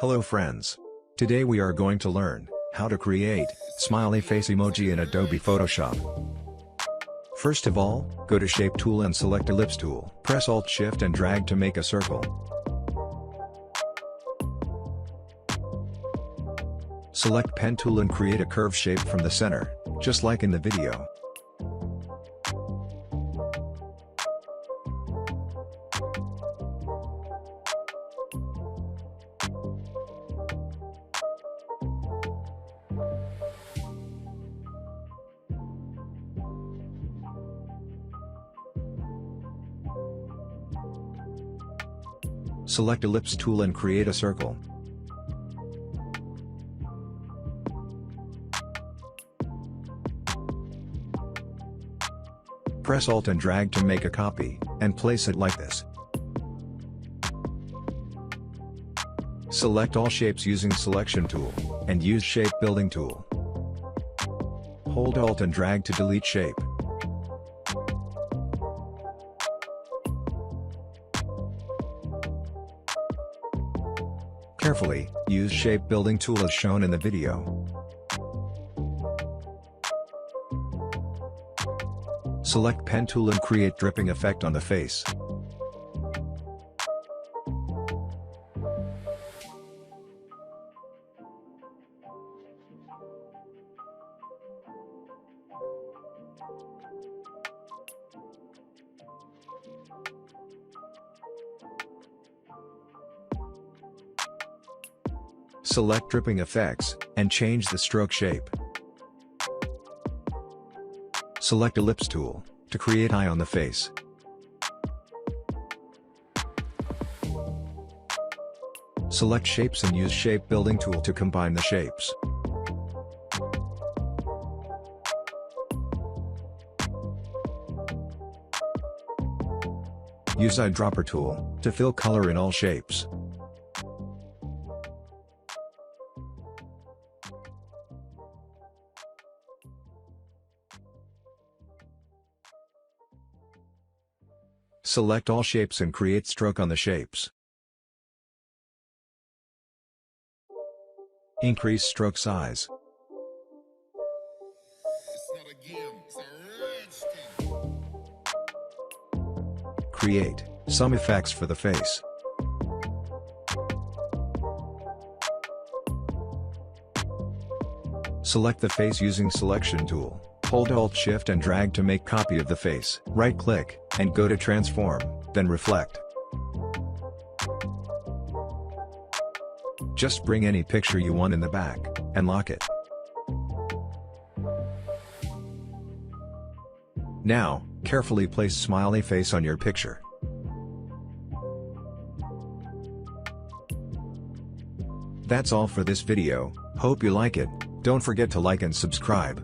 Hello friends. Today we are going to learn how to create smiley face emoji in Adobe Photoshop. First of all, go to Shape tool and select Ellipse tool. Press Alt Shift and drag to make a circle. Select Pen tool and create a curve shape from the center, just like in the video. Select Ellipse tool and create a circle. Press Alt and drag to make a copy, and place it like this. Select all shapes using Selection tool, and use Shape Building tool. Hold Alt and drag to delete shape. Carefully, use Shape Building tool as shown in the video. Select Pen tool and create dripping effect on the face. Select Dripping Effects, and change the stroke shape. Select Ellipse tool, to create eye on the face. Select Shapes and use Shape Building tool to combine the shapes. Use Eyedropper tool, to fill color in all shapes. Select all shapes and create stroke on the shapes. Increase stroke size. Create some effects for the face. Select the face using Selection tool. Hold Alt Shift and drag to make copy of the face. Right-click, and go to Transform, then Reflect. Just bring any picture you want in the back, and lock it. Now, carefully place smiley face on your picture. That's all for this video, hope you like it, don't forget to like and subscribe.